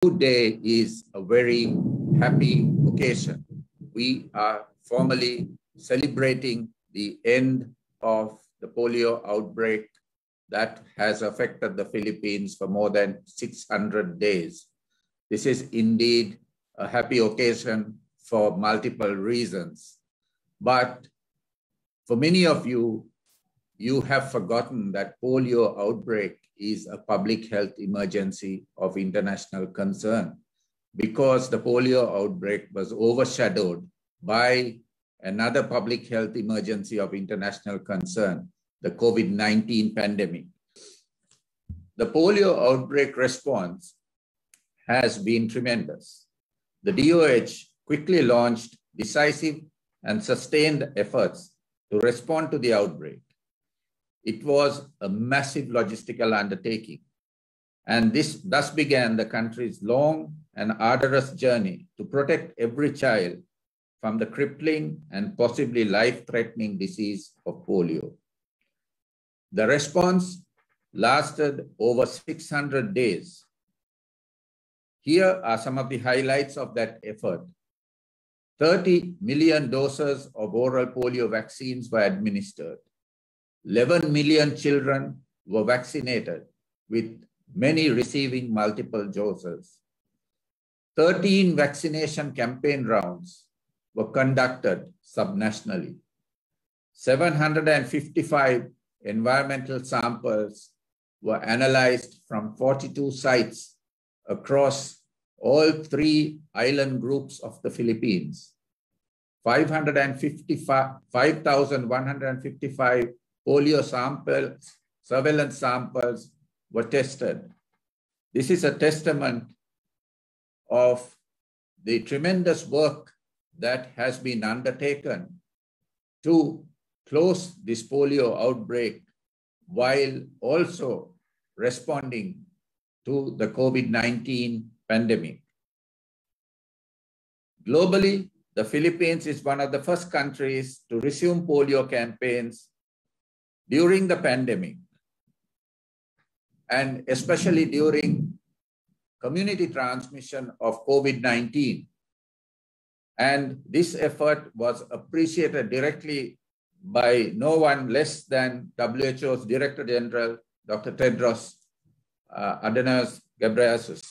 Today is a very happy occasion. We are formally celebrating the end of the polio outbreak that has affected the Philippines for more than 600 days. This is indeed a happy occasion for multiple reasons. But for many of you, you have forgotten that polio outbreak is a public health emergency of international concern because the polio outbreak was overshadowed by another public health emergency of international concern, the COVID-19 pandemic. The polio outbreak response has been tremendous. The DOH quickly launched decisive and sustained efforts to respond to the outbreak. It was a massive logistical undertaking, and this thus began the country's long and arduous journey to protect every child from the crippling and possibly life-threatening disease of polio. The response lasted over 600 days. Here are some of the highlights of that effort. 30 million doses of oral polio vaccines were administered. 11 million children were vaccinated, with many receiving multiple doses. 13 vaccination campaign rounds were conducted subnationally. 755 environmental samples were analyzed from 42 sites across all 3 island groups of the Philippines. 5,155 polio samples, surveillance samples were tested. This is a testament of the tremendous work that has been undertaken to close this polio outbreak while also responding to the COVID-19 pandemic. Globally, the Philippines is one of the first countries to resume polio campaigns during the pandemic, and especially during community transmission of COVID-19. And this effort was appreciated directly by no one less than WHO's Director General, Dr. Tedros Adhanom Ghebreyesus.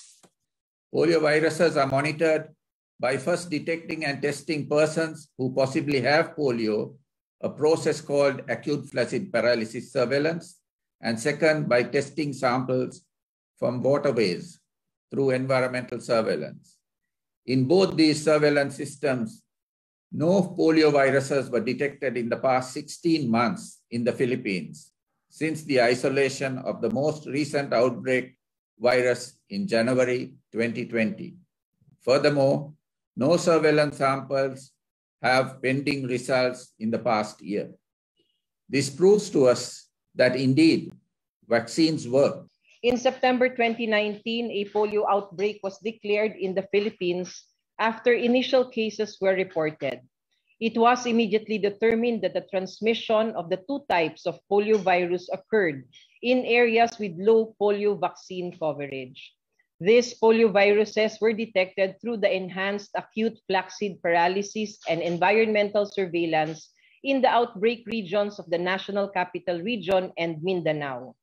Polio viruses are monitored by first detecting and testing persons who possibly have polio, a process called acute flaccid paralysis surveillance, and second, by testing samples from waterways through environmental surveillance. In both these surveillance systems, no polio viruses were detected in the past 16 months in the Philippines, since the isolation of the most recent outbreak virus in January 2020. Furthermore, no surveillance samples have pending results in the past year. This proves to us that indeed vaccines work. In September 2019, a polio outbreak was declared in the Philippines after initial cases were reported. It was immediately determined that the transmission of the 2 types of polio virus occurred in areas with low polio vaccine coverage. These polio viruses were detected through the enhanced acute flaccid paralysis and environmental surveillance in the outbreak regions of the National Capital Region and Mindanao.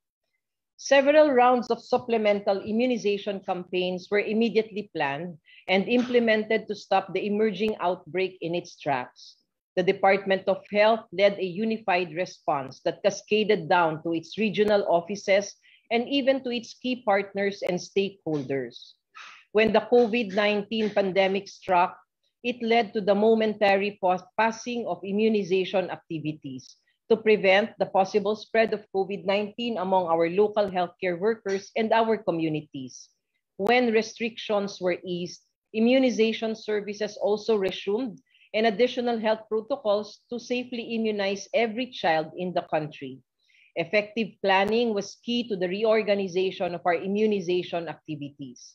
Several rounds of supplemental immunization campaigns were immediately planned and implemented to stop the emerging outbreak in its tracks. The Department of Health led a unified response that cascaded down to its regional offices and even to its key partners and stakeholders. When the COVID-19 pandemic struck, it led to the momentary passing of immunization activities to prevent the possible spread of COVID-19 among our local healthcare workers and our communities. When restrictions were eased, immunization services also resumed, and additional health protocols to safely immunize every child in the country. Effective planning was key to the reorganization of our immunization activities.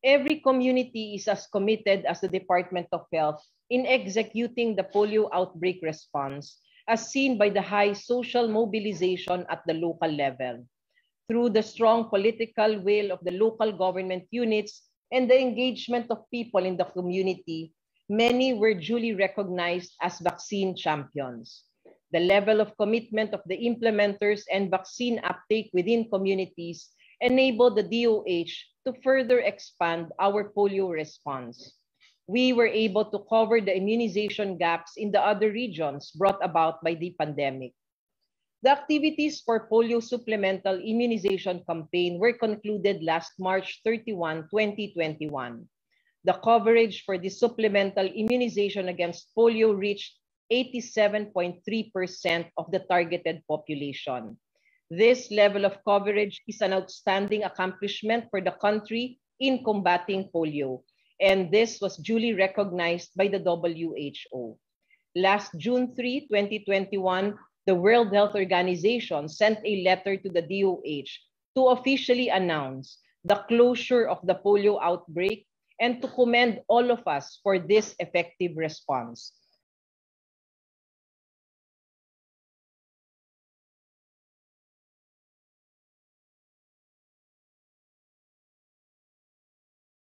Every community is as committed as the Department of Health in executing the polio outbreak response, as seen by the high social mobilization at the local level. Through the strong political will of the local government units, and the engagement of people in the community, many were duly recognized as vaccine champions. The level of commitment of the implementers and vaccine uptake within communities enabled the DOH to further expand our polio response. We were able to cover the immunization gaps in the other regions brought about by the pandemic. The activities for polio supplemental immunization campaign were concluded last March 31, 2021. The coverage for the supplemental immunization against polio reached 87.3% of the targeted population. This level of coverage is an outstanding accomplishment for the country in combating polio, and this was duly recognized by the WHO. Last June 3, 2021, the World Health Organization sent a letter to the DOH to officially announce the closure of the polio outbreak and to commend all of us for this effective response.